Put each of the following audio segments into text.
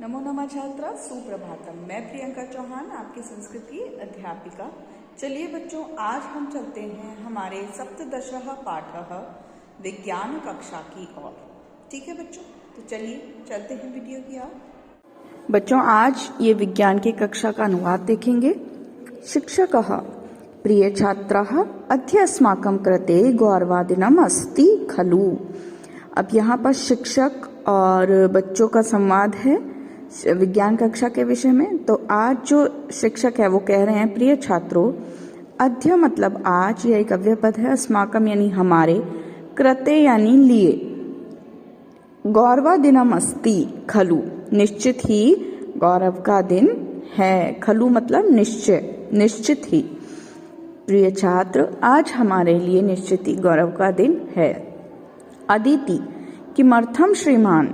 नमो नमः छात्रा, सुप्रभातम। मैं प्रियंका चौहान, आपकी संस्कृत की अध्यापिका। चलिए बच्चों, आज हम चलते हैं हमारे सप्तदशः पाठः विज्ञान कक्षा की ओर। ठीक है बच्चों, तो चलिए चलते हैं वीडियो की ओर। बच्चों, आज ये विज्ञान की कक्षा का अनुवाद देखेंगे। शिक्षकः प्रिय छात्राः, अद्य अस्माकं कृते गौरवादिनम् अस्ति खलु। अब यहाँ पर शिक्षक और बच्चों का संवाद है विज्ञान कक्षा के विषय में। तो आज जो शिक्षक है वो कह रहे हैं, प्रिय छात्रों, अद्य मतलब आज, यह एक अव्यय पद है, अस्माकम यानी हमारे, कृते यानी लिए, गौरवादिनम अस्ति खलु निश्चित ही गौरव का दिन है। खलु मतलब निश्चय, निश्चित ही। प्रिय छात्र, आज हमारे लिए निश्चित ही गौरव का दिन है। अदिति किमर्थम श्रीमान,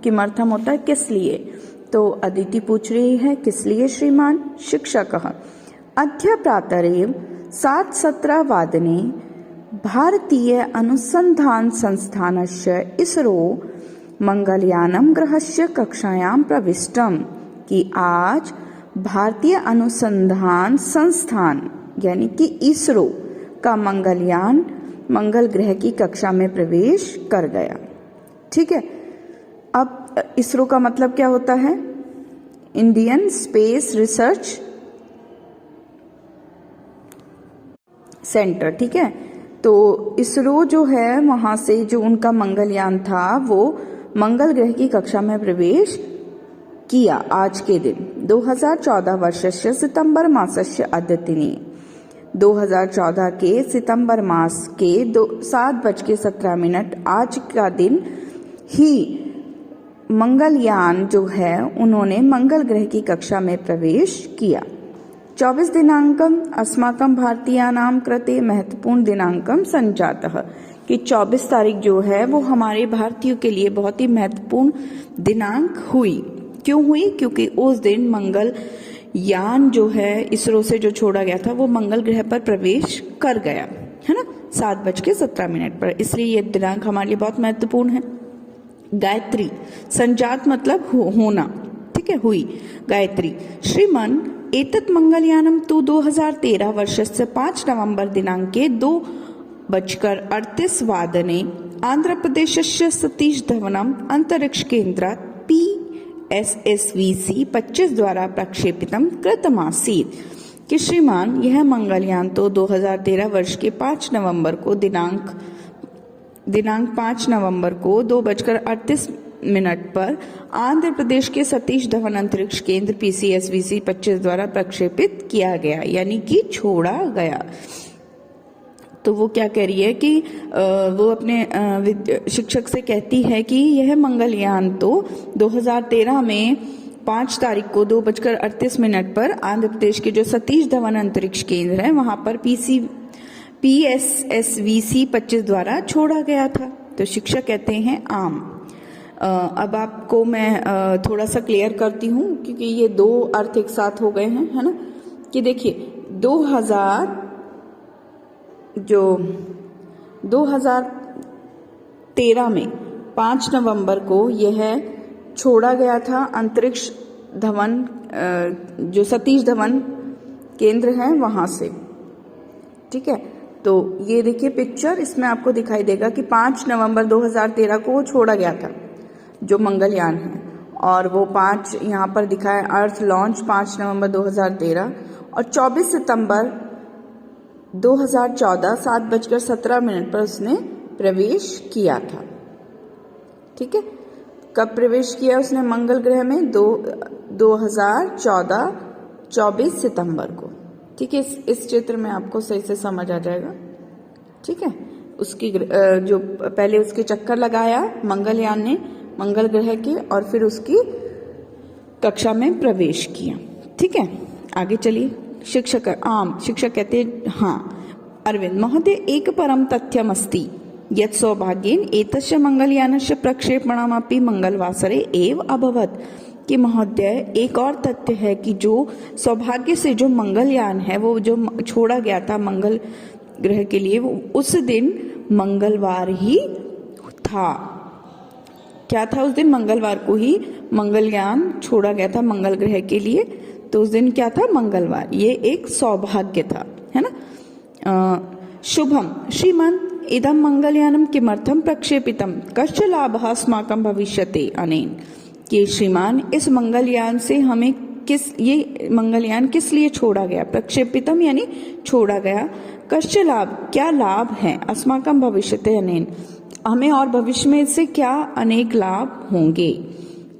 किमर्थम होता है किस लिए, तो अदिति पूछ रही है किस लिए श्रीमान। शिक्षकः अद्य प्रातरेव 7:17 वादने भारतीय अनुसंधान संस्थानस्य इसरो मंगलयानम ग्रहस्य कक्षायां प्रविष्टम, कि आज भारतीय अनुसंधान संस्थान यानी कि इसरो का मंगलयान मंगल ग्रह की कक्षा में प्रवेश कर गया। ठीक है, अब इसरो का मतलब क्या होता है? Indian space research centre. ठीक है, तो इसरो जो है वहां से जो उनका मंगलयान था वो मंगल ग्रह की कक्षा में प्रवेश किया आज के दिन। 2014 वर्षस्य सितंबर मासस्य अद्यतिनि, 2014 के सितंबर मास के 7:17 आज का दिन ही मंगलयान जो है उन्होंने मंगल ग्रह की कक्षा में प्रवेश किया। 24 दिनांकम अस्माकं भारतीयानां कृते महत्वपूर्ण दिनांकम संजातः, कि 24 तारीख जो है वो हमारे भारतीयों के लिए बहुत ही महत्वपूर्ण दिनांक हुई। क्यों हुई? क्योंकि उस दिन मंगल यान जो है इसरो से जो छोड़ा गया था वो मंगल ग्रह पर प्रवेश कर गया, है ना, 7:17 पर। इसलिए ये दिनांक हमारे लिए बहुत महत्वपूर्ण है। गायत्री संजात मतलब होना, ठीक है, हुई गायत्री। श्रीमन एतत् मंगलयानम तु 2013 वर्षस्य 5 नवंबर दिनांके 2:38 वादने आंध्र प्रदेशस्य सतीश धवनम अंतरिक्ष केंद्रात् PSSVC 25 द्वारा प्रक्षेपितम कृतमासीत्, कि श्रीमान यह मंगलयान तो 2013 वर्ष के 5 नवंबर को दिनांक 5 नवंबर को 2:38 पर आंध्र प्रदेश के सतीश धवन अंतरिक्ष केंद्र PSSVC 25 द्वारा प्रक्षेपित किया गया, यानी कि छोड़ा गया। तो वो क्या कह रही है कि वो अपने शिक्षक से कहती है कि यह मंगलयान तो 2013 में 5 तारीख को 2:38 पर आंध्र प्रदेश के जो सतीश धवन अंतरिक्ष केंद्र है वहां पर PSSVC 25 द्वारा छोड़ा गया था। तो शिक्षक कहते हैं आम। अब आपको मैं थोड़ा सा क्लियर करती हूँ क्योंकि ये दो अर्थ एक साथ हो गए हैं, है ना, कि देखिए 2013 में 5 नवंबर को यह छोड़ा गया था अंतरिक्ष धवन जो सतीश धवन केंद्र है वहां से। ठीक है, तो ये देखिए पिक्चर, इसमें आपको दिखाई देगा कि 5 नवंबर 2013 को छोड़ा गया था जो मंगलयान है, और वो 5 यहाँ पर दिखाया अर्थ लॉन्च 5 नवंबर 2013, और 24 सितंबर 2014 7:17 पर उसने प्रवेश किया था। ठीक है, कब प्रवेश किया उसने मंगल ग्रह में? 2014 24 सितंबर को। ठीक है, इस चित्र में आपको सही से समझ आ जाएगा। ठीक है, उसकी जो पहले उसके चक्कर लगाया मंगलयान ने मंगल ग्रह के, और फिर उसकी कक्षा में प्रवेश किया। ठीक है, आगे चलिए। शिक्षक कहते हाँ, अरविंद महोदय एक परम तथ्यम अस्ति यत् सौभाग्येन एतस्य मंगलयानस्य प्रक्षेपणमपि मंगलवासरे एव अभवत्, कि महोदय एक और तथ्य है कि जो सौभाग्य से जो मंगलयान है वो जो छोड़ा गया था मंगल ग्रह के लिए वो उस दिन मंगलवार ही था। क्या था उस दिन? मंगलवार को ही मंगलयान छोड़ा गया था मंगल ग्रह के लिए, तो उस दिन क्या था? मंगलवार। ये एक सौभाग्य था, है ना। शुभम श्रीमान इदम मंगलयानम किमर्थम प्रक्षेपितम कश्च लाभः अस्माकं भविष्यते अनेन। कि श्रीमान इस मंगलयान से हमें ये मंगलयान किस लिए छोड़ा गया? प्रक्षेपितम यानी छोड़ा गया। कश्च लाभ, क्या लाभ है? अस्माकं भविष्यते अनेन, हमें और भविष्य में इससे क्या अनेक लाभ होंगे?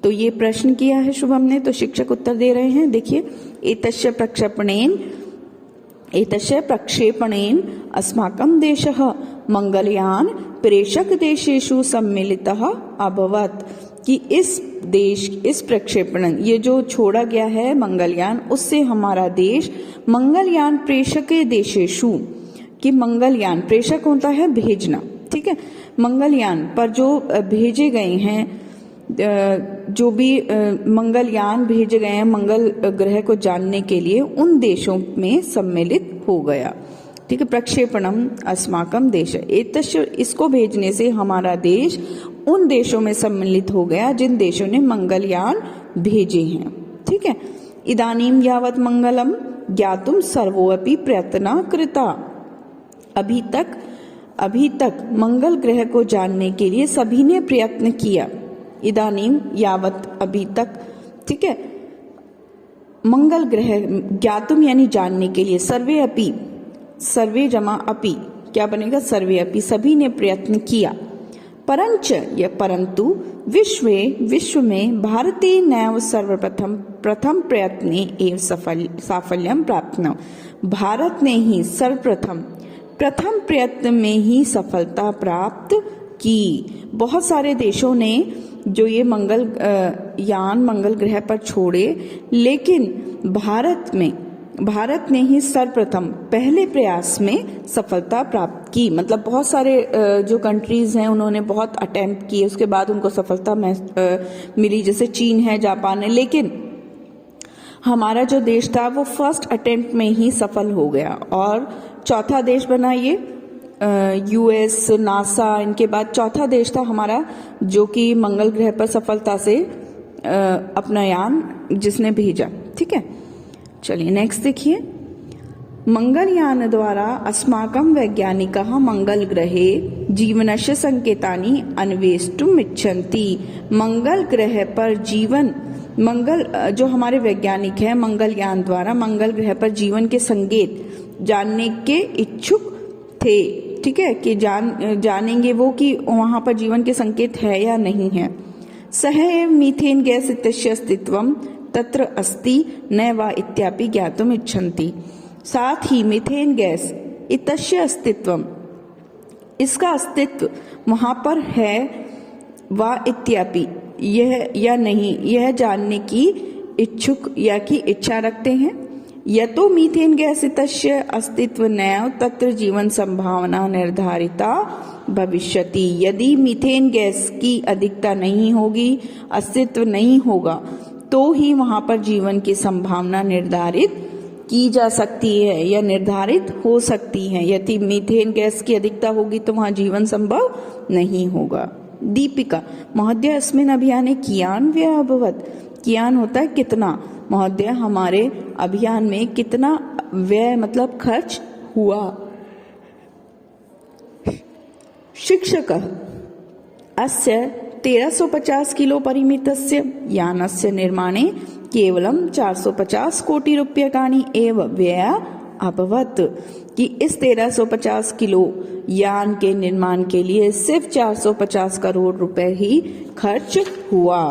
तो ये प्रश्न किया है शुभम ने, तो शिक्षक उत्तर दे रहे हैं। देखिए, एतस्य प्रक्षेपणेन अस्माकं देशः मंगलयान प्रेषक देशेषु सम्मिलितः अभवत्। कि इस प्रक्षेपण, ये जो छोड़ा गया है मंगलयान, उससे हमारा देश मंगलयान प्रेषक देशेषु, कि मंगलयान प्रेषक होता है भेजना, ठीक है, मंगलयान पर जो भेजे गए हैं, जो भी मंगलयान भेजे गए हैं मंगल ग्रह को जानने के लिए, उन देशों में सम्मिलित हो गया। ठीक है, प्रक्षेपणम अस्माकम देश, एतस्य, इसको भेजने से हमारा देश उन देशों में सम्मिलित हो गया जिन देशों ने मंगलयान भेजे हैं। ठीक है, इदानीम यावत मंगलम ज्ञातुम सर्वोपि प्रयत्न कृता। अभी तक मंगल ग्रह को जानने के लिए सभी ने प्रयत्न किया। इदानीम यावत, अभी तक, ठीक है, मंगल ग्रह ज्ञातुम यानी जानने के लिए, सर्वे अपि, सर्वे जमा अपि, क्या बनेगा? सर्वे अपि, सभी ने प्रयत्न किया। परंच या परंतु विश्व में भारते नैव सर्वप्रथम प्रथम प्रयत्ने एव साफल्यम प्राप्तम। भारत ने ही सर्वप्रथम प्रथम प्रयत्न में ही सफलता प्राप्त की। बहुत सारे देशों ने जो ये मंगल ग्रह पर छोड़े, लेकिन भारत ने ही सर्वप्रथम पहले प्रयास में सफलता प्राप्त की। मतलब बहुत सारे जो कंट्रीज हैं उन्होंने बहुत अटेम्प्ट किए, उसके बाद उनको सफलता मिली, जैसे चीन है, जापान है, लेकिन हमारा जो देश था वो फर्स्ट अटेम्प्ट में ही सफल हो गया। और चौथा देश बना ये यूएस, नासा, इनके बाद चौथा देश था हमारा जो कि मंगल ग्रह पर सफलता से अपना यान जिसने भेजा। ठीक है, चलिए नेक्स्ट देखिए। मंगलयान द्वारा अस्माकं वैज्ञानिकाः मंगल ग्रहे जीवनस्य संकेतानि अन्वेष्टुम् इच्छन्ति। मंगल ग्रह पर जो हमारे वैज्ञानिक हैं, मंगलयान द्वारा मंगल ग्रह पर जीवन के संकेत जानने के इच्छुक थे। ठीक है, कि जानेंगे वो कि वहां पर जीवन के संकेत है या नहीं है। सह एव मीथेन गैस इत्यस्य अस्तित्वम तत्र अस्ति न वा इत्यापि ज्ञातुम इच्छन्ति। साथ ही मीथेन गैस इत्यस्य अस्तित्वम, इसका अस्तित्व वहां पर है, वा इत्यापि, यह या नहीं, यह जानने की इच्छुक या की इच्छा रखते हैं। यतो मीथेन गैस इत्यस्य अस्तित्व नैव तत्र जीवन संभावना निर्धारिता भविष्यति। यदि मीथेन गैस की अधिकता नहीं होगी, अस्तित्व नहीं होगा, तो ही वहां पर जीवन की संभावना निर्धारित की जा सकती है या निर्धारित हो सकती है। यदि मीथेन गैस की अधिकता होगी तो वहां जीवन संभव नहीं होगा। दीपिका महोदय अस्मिन् अभियाने कियान व्यय अभवत्। कियान होता है कितना, महोदय हमारे अभियान में कितना व्यय मतलब खर्च हुआ। शिक्षक अस्य 1350 किलो परिमितस्य यानस्य निर्माणे केवलं 450 कोटि रूप्यकाणि एव व्यय अभवत्। कि इस 1350 किलो यान के निर्माण के लिए सिर्फ 450 करोड़ रुपए ही खर्च हुआ।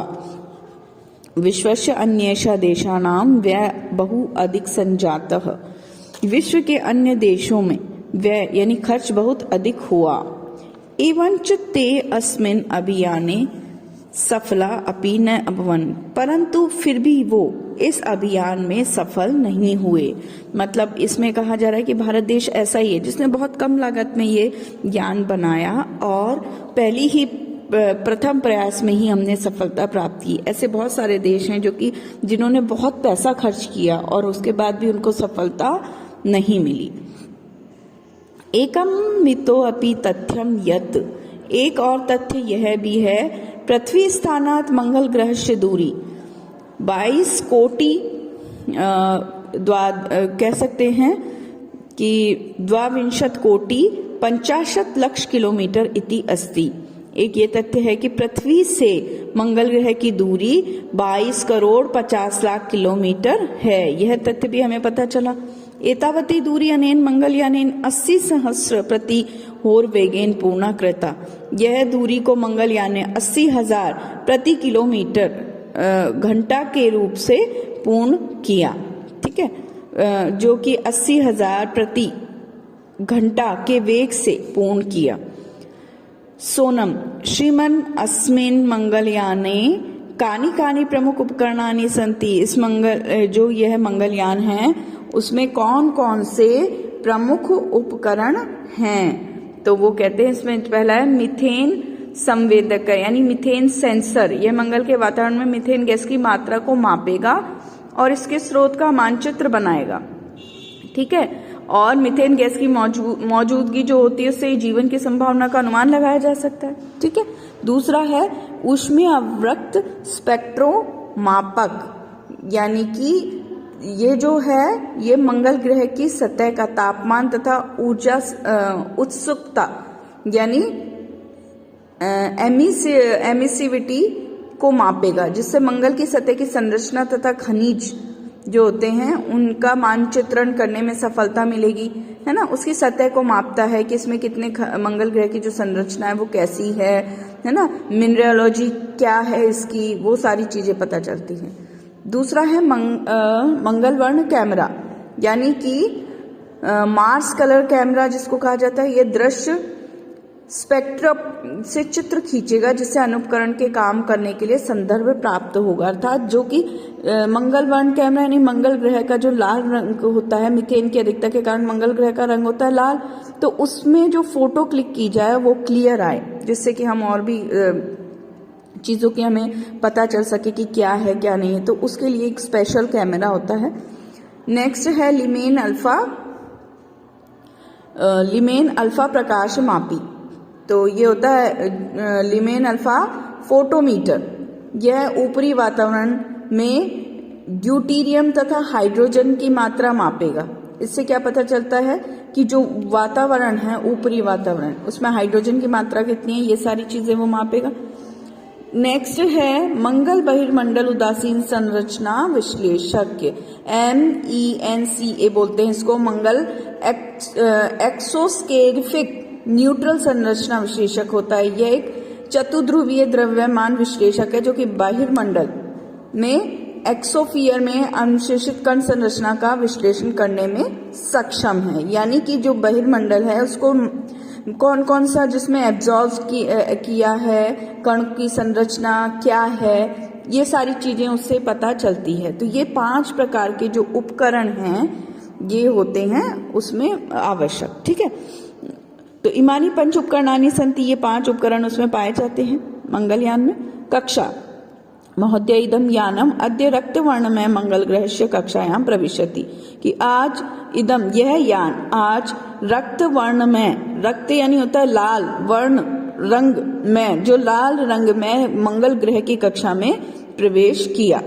विश्वस्य अन्येषु देशानां व्यय बहु अधिक संजातः। विश्व के अन्य देशों में व्यय यानी खर्च बहुत अधिक हुआ। एवंच ते अस्मिन् अभियाने सफला अपि न अभवन्। परंतु फिर भी वो इस अभियान में सफल नहीं हुए। मतलब इसमें कहा जा रहा है कि भारत देश ऐसा ही है जिसने बहुत कम लागत में ये यान बनाया और पहली ही प्रथम प्रयास में ही हमने सफलता प्राप्त की। ऐसे बहुत सारे देश हैं जो कि जिन्होंने बहुत पैसा खर्च किया और उसके बाद भी उनको सफलता नहीं मिली। एकम मितो अपि तथ्यम यत्, एक और तथ्य यह भी है पृथ्वी स्थानात् मंगल ग्रहस्य दूरी 22 कोटि कह सकते हैं कि 22 कोटि 50 लक्ष किलोमीटर इति अस्ति। एक ये तथ्य है कि पृथ्वी से मंगल ग्रह की दूरी 22 करोड़ 50 लाख किलोमीटर है। यह तथ्य भी हमें पता चला। एतावती दूरी अनेन मंगलयानेन 80 सहस्र प्रति होरवेगेन पूर्णा कृता। यह दूरी को मंगलयान ने 80,000 प्रति किलोमीटर घंटा के रूप से पूर्ण किया। ठीक है, जो कि 80,000 प्रति घंटा के वेग से पूर्ण किया। सोनम श्रीमन अस्मिन मंगलयाने कानि कानि प्रमुख उपकरणानि सन्ति। इस जो यह मंगलयान है उसमें कौन कौन से प्रमुख उपकरण हैं? तो वो कहते हैं इसमें पहला है मीथेन संवेदक यानी मीथेन सेंसर। यह मंगल के वातावरण में मीथेन गैस की मात्रा को मापेगा और इसके स्रोत का मानचित्र बनाएगा। ठीक है, और मीथेन गैस की मौजूदगी जो होती है उससे जीवन की संभावना का अनुमान लगाया जा सकता है। ठीक है, दूसरा है ऊष्मीय अवरक्त स्पेक्ट्रोमापक, यानी कि ये जो है ये मंगल ग्रह की सतह का तापमान तथा ऊर्जा उत्सुकता यानी एमिसिविटी को मापेगा, जिससे मंगल की सतह की संरचना तथा खनिज जो होते हैं उनका मानचित्रण करने में सफलता मिलेगी, है ना। उसकी सतह को मापता है कि इसमें कितने मंगल ग्रह की जो संरचना है वो कैसी है ना, मिनरलोजी क्या है इसकी, वो सारी चीजें पता चलती हैं। दूसरा है मंगलवर्ण कैमरा, यानी कि मार्स कलर कैमरा जिसको कहा जाता है। ये दृश्य स्पेक्ट्रम से चित्र खींचेगा जिससे अनुपकरण के काम करने के लिए संदर्भ प्राप्त होगा। अर्थात जो कि मंगलवर्ण कैमरा यानी मंगल ग्रह का जो लाल रंग होता है, मीथेन की अधिकता के कारण मंगल ग्रह का रंग होता है लाल, तो उसमें जो फोटो क्लिक की जाए वो क्लियर आए, जिससे कि हम और भी चीजों की हमें पता चल सके कि क्या है क्या नहीं है। तो उसके लिए एक स्पेशल कैमरा होता है। नेक्स्ट है लिमेन अल्फा प्रकाश मापी। तो ये होता है लिमेन अल्फा फोटोमीटर। यह ऊपरी वातावरण में ड्यूटेरियम तथा हाइड्रोजन की मात्रा मापेगा। इससे क्या पता चलता है कि जो वातावरण है ऊपरी वातावरण उसमें हाइड्रोजन की मात्रा कितनी है, ये सारी चीजें वो मापेगा। नेक्स्ट है मंगल बहिर्मंडल उदासीन संरचना विश्लेषज्ञ, MENCA बोलते हैं इसको। मंगल एक्सोस्केरिफिक न्यूट्रल संरचना विश्लेषक होता है। यह एक चतुर्ध्रुवीय द्रव्यमान विश्लेषक है जो कि बहिर्मंडल में एक्सोफियर में अनुशेषित कण संरचना का विश्लेषण करने में सक्षम है। यानी कि जो बहिर्मंडल है उसको कौन कौन सा जिसमें एब्जॉर्ब किया है, कण की संरचना क्या है, ये सारी चीजें उससे पता चलती है। तो ये 5 प्रकार के जो उपकरण हैं ये होते हैं उसमें आवश्यक। ठीक है, तो इमानी पंच उपकरणानि सन्ति, ये 5 उपकरण उसमें पाए जाते हैं मंगलयान में। कक्षा महोदय इदम यानम अद्य रक्तवर्णमय मंगल ग्रहस्य कक्षायां प्रविशति, कि आज इदम यह यान आज रक्तवर्णमय, रक्त यानी होता है लाल, वर्ण रंग में, जो लाल रंग में मंगल ग्रह की कक्षा में प्रवेश किया।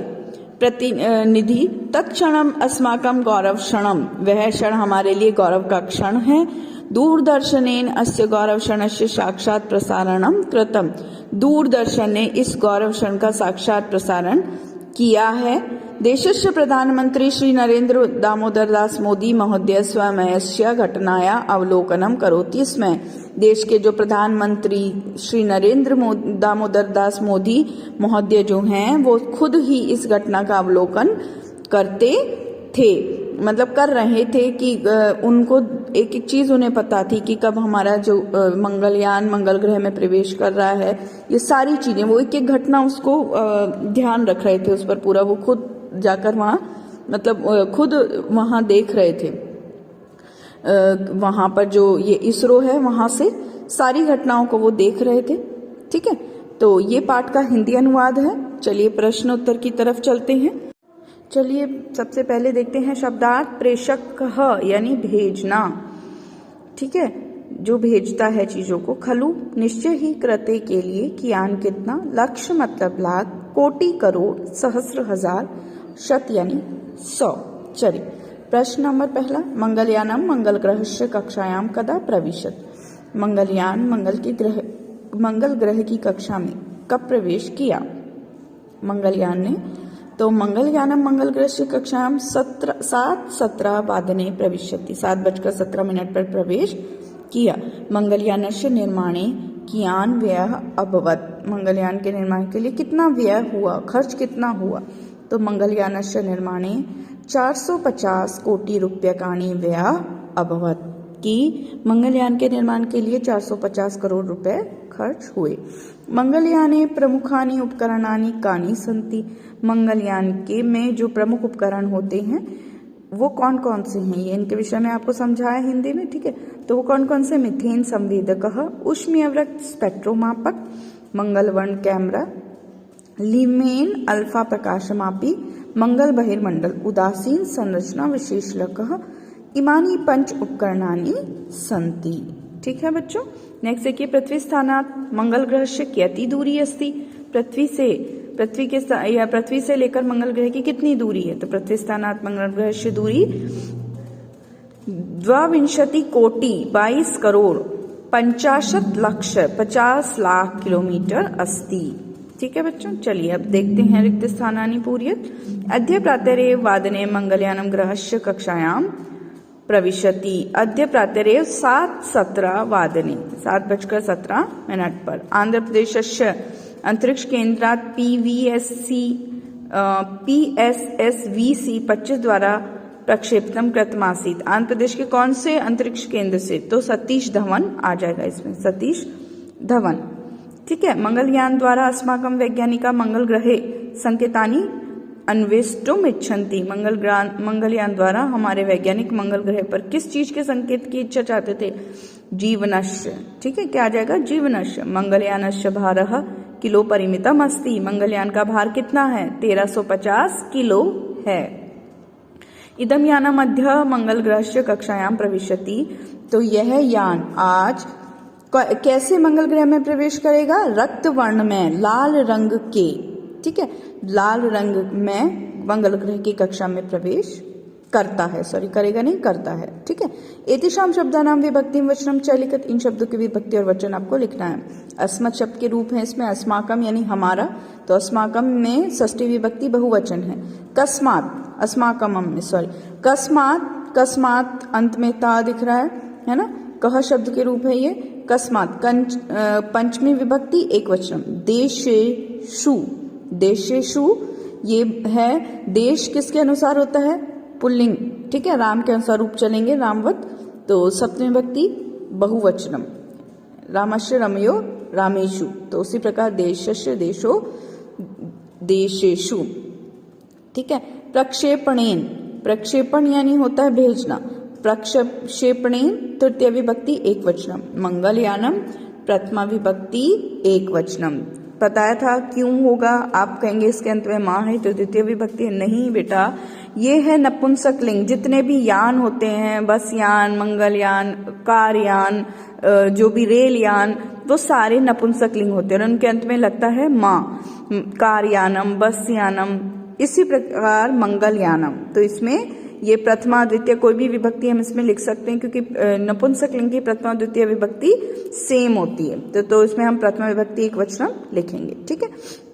प्रतिनिधि तत्क्षणम अस्माकं गौरव क्षणम, वह क्षण हमारे लिए गौरव का क्षण है। दूरदर्शनेन अस्य गौरव क्षणस्य साक्षात प्रसारणम कृतम, दूरदर्शन ने इस गौरव क्षण का साक्षात प्रसारण किया है। देशस्य प्रधानमंत्री श्री नरेंद्र दामोदर दास मोदी महोदय स्वयं घटनाया अवलोकनम करोति स्म, देश के जो प्रधानमंत्री श्री नरेंद्र दामोदर दास मोदी महोदय जो हैं वो खुद ही इस घटना का अवलोकन करते थे, मतलब कर रहे थे कि उनको एक एक चीज उन्हें पता थी कि कब हमारा जो मंगलयान मंगल ग्रह में प्रवेश कर रहा है, ये सारी चीजें वो एक एक घटना उसको ध्यान रख रहे थे उस पर पूरा। वो खुद जाकर वहाँ मतलब खुद वहाँ देख रहे थे, वहाँ पर जो ये इसरो है वहाँ से सारी घटनाओं को वो देख रहे थे। ठीक है, तो ये पाठ का हिंदी अनुवाद है। चलिए प्रश्न उत्तर की तरफ चलते हैं। चलिए सबसे पहले देखते हैं शब्दार्थ। प्रेषक यानी भेजना। ठीक है, जो भेजता है चीजों को। खलु निश्चय ही कृत्य के लिए, कियान कितना, लक्ष्य मतलब लाख, कोटि करोड़, सहस्र हजार, शत यानी 100। चलिए प्रश्न नंबर पहला, मंगलयानम मंगल ग्रहस्य कक्षायाम कदा प्रविशत। मंगलयान मंगल ग्रह की कक्षा में कब प्रवेश किया मंगलयान ने। तो मंगलयानम मंगल ग्रह की कक्षायाम 7:17 वादने प्रविशति, 7:17 पर प्रवेश किया। मंगलयानस्य निर्माणे कियान व्यय अभवत, मंगलयान के निर्माण के लिए कितना व्यय हुआ, खर्च कितना हुआ। तो मंगलयानस्य निर्माणे 450 कोटि रूप्यकाणि व्यय अभवत, कि मंगलयान के निर्माण के लिए 450 करोड़ रुपए खर्च हुए। मंगलयाने प्रमुखानि उपकरणानि कानि सन्ति, मंगलयान के में जो प्रमुख उपकरण होते हैं वो कौन कौन से हैं, ये इनके विषय में आपको समझाया हिंदी में, ठीक है। तो वो कौन कौन से, मिथेन संवेदकः, उष्मीयवृत्त स्पेक्ट्रोमापक, मंगलवर्ण कैमरा, लीमेन अल्फा प्रकाशमापी, मंगल बहिर्मंडल, उदासीन संरचना विशेषलकः, इमानी पंच उपकरणानि सन्ति। ठीक है बच्चों। नेक्स्ट देखिए, पृथ्वी स्थानात् मंगल ग्रह से कियती दूरी अस्ति, पृथ्वी से लेकर मंगल ग्रह की कितनी दूरी है। तो पृथ्वी स्थानात् मंगल ग्रह से दूरी 22 कोटि 22 करोड़ 65 लक्ष 50 लाख किलोमीटर अस्ति। ठीक है बच्चों। चलिए अब देखते हैं रिक्त स्थानानि पूर्यत। अद्य प्रातरेव वादने मंगलयानम ग्रहस्य कक्षायाम प्रविशति, अद्य प्रातरेव 7:17 वादने, 7:17 पर आंध्र प्रदेशस्य अंतरिक्ष केंद्रात् PSSVC 25 द्वारा प्रक्षेपणम कृतमासीत्। आंध्र प्रदेश के कौन से अंतरिक्ष केंद्र से, तो सतीश धवन आ जाएगा इसमें, सतीश धवन। ठीक है। मंगलयान द्वारा अस्माकं वैज्ञानिका मंगल ग्रहे संकेतानि अन्वेष्टुम इच्छन्ति, मंगलयान द्वारा हमारे वैज्ञानिक मंगल ग्रह पर किस चीज के संकेत की इच्छा चाहते थे, जीवनस्य। ठीक है, क्या आ जाएगा, जीवनस्य। मंगलयानस्य भारः किलो परिमितम अस्ति, मंगलयान का भार कितना है, 1350 किलो है। इदम यानम मध्य मंगल ग्रहस्य कक्षायाम प्रविशति, तो यह यान आज कैसे मंगल ग्रह में प्रवेश करेगा, रक्त वर्ण में, लाल रंग के, ठीक है, लाल रंग में मंगल ग्रह की कक्षा में प्रवेश करता है, सॉरी करेगा नहीं, करता है। ठीक है। एतेषां शब्दानां विभक्तिं वचनम च लिखत, इन शब्दों की विभक्ति और वचन आपको लिखना है। अस्मत् शब्द के रूप है इसमें, अस्माकम यानी हमारा, तो अस्माकम में षष्ठी विभक्ति बहुवचन है। कस्मात, अस्माकम में सॉरी, कस्मात, कस्मात अंत में ता दिख रहा है ना, कह शब्द के रूप है ये, कस्मात। पंचमी विभक्ति एक वचन। देशेषु, देशेषु ये है, देश किसके अनुसार होता है, पुल्लिंग। ठीक है, राम के अनुसार रूप चलेंगे, रामवत, तो सप्तमी विभक्ति बहुवचनम, रामस्य रमयो रामेषु, तो उसी प्रकार देशस्य देशो देशेषु। ठीक है। प्रक्षेपणेन, प्रक्षेपण यानी होता है भेजना, प्रक्षेपणेन तृतीय विभक्ति एक वचनम, मंगलयानम प्रथमा विभक्ति एक वचनम। बताया था क्यों होगा, आप कहेंगे इसके अंत में माँ है तो द्वितीय विभक्ति, नहीं बेटा, ये है नपुंसक लिंग। जितने भी यान होते हैं, बस यान, मंगलयान, कारयान, जो भी रेल यान, वो सारे नपुंसक लिंग होते हैं और उनके अंत में लगता है माँ। कारयानम, बस यानम, इसी प्रकार मंगलयानम। तो इसमें ये प्रथमा द्वितीय कोई भी विभक्ति हम इसमें लिख सकते हैं, क्योंकि नपुंसक लिंग की प्रथमा द्वितीय विभक्ति सेम होती है, तो इसमें हम प्रथमा विभक्ति एक वचनम लिखेंगे। ठीक है।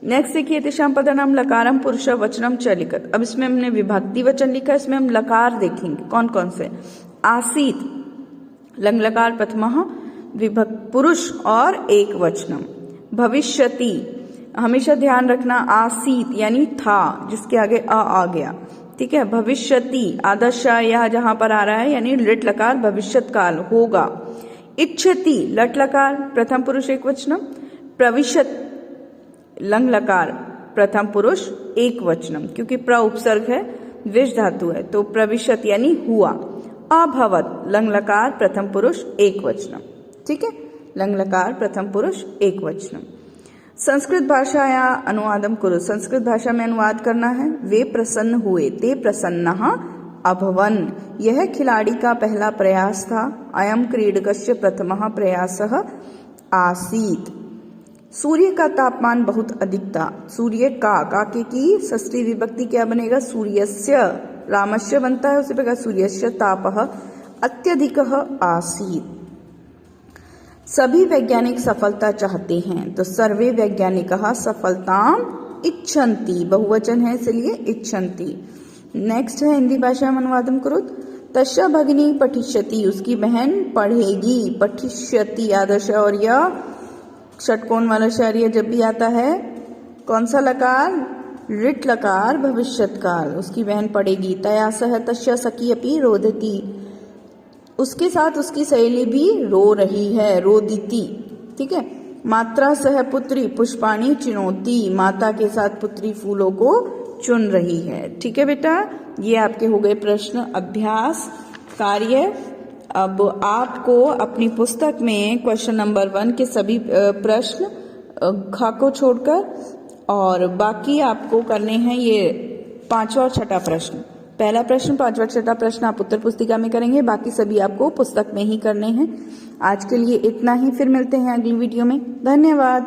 नेक्स्ट देखिए, तेषां पदानां लकारम पुरुष वचनम च लिखत। अब इसमें हमने विभक्ति वचन लिखा, इसमें हम लकार देखेंगे कौन कौन से। आसीत, लंग लकार प्रथमा विभक्ति पुरुष और एक वचनम। भविष्यति, हमेशा ध्यान रखना, आसीत यानी था, जिसके आगे आ गया। ठीक है। भविष्यति, आदर्श यह जहां पर आ रहा है यानी लिट लकार, भविष्यत काल होगा। इच्छति, लट लकार प्रथम पुरुष एक वचनम। प्रविशत, लंग लकार प्रथम पुरुष एक वचनम, क्योंकि प्र उपसर्ग है, द्विज धातु है, तो प्रविशत यानी हुआ। अभवत, लंग लकार प्रथम पुरुष एक वचनम। ठीक है, लंग लकार प्रथम पुरुष एक वचनम। संस्कृत भाषा या अनुवादम कुरु, संस्कृत भाषा में अनुवाद करना है। वे प्रसन्न हुए, ते प्रसन्नः अभवन। यह खिलाड़ी का पहला प्रयास था। अयम क्रीडकस्य प्रथमः प्रयासः आसीत्। सूर्य का तापमान बहुत अधिक था। सूर्य का के की षष्ठी विभक्ति क्या बनेगा? सूर्यस्य। रामस्य बनता है, उसी प्रकार सूर्यस्य तापः अत्यधिकः आसीत्। सभी वैज्ञानिक सफलता चाहते हैं, तो सर्वे वैज्ञानिकः सफलताम इच्छन्ति, बहुवचन है इसलिए इच्छन्ति। नेक्स्ट है हिंदी भाषा में अनुवादम करो। तस्य भगिनी पठिष्यति, उसकी बहन पढ़ेगी। पठिष्यति आदर्श और यह षटकोण वाला शरीर जब भी आता है कौन सा लकार? ऋट लकार भविष्यत काल। उसकी बहन पढ़ेगी। तया सह तस्य सखी अपि रोदति, उसके साथ उसकी सहेली भी रो रही है, रोदिति। ठीक है। मात्रा सह पुत्री पुष्पाणि चिनोती, माता के साथ पुत्री फूलों को चुन रही है। ठीक है बेटा, ये आपके हो गए प्रश्न अभ्यास कार्य। अब आपको अपनी पुस्तक में क्वेश्चन नंबर 1 के सभी प्रश्न खा को छोड़कर और बाकी आपको करने हैं ये 5वां और 6ठा प्रश्न। पहला प्रश्न, 5वां 6ठा प्रश्न आप उत्तर पुस्तिका में करेंगे, बाकी सभी आपको पुस्तक में ही करने हैं। आज के लिए इतना ही, फिर मिलते हैं अगली वीडियो में। धन्यवाद।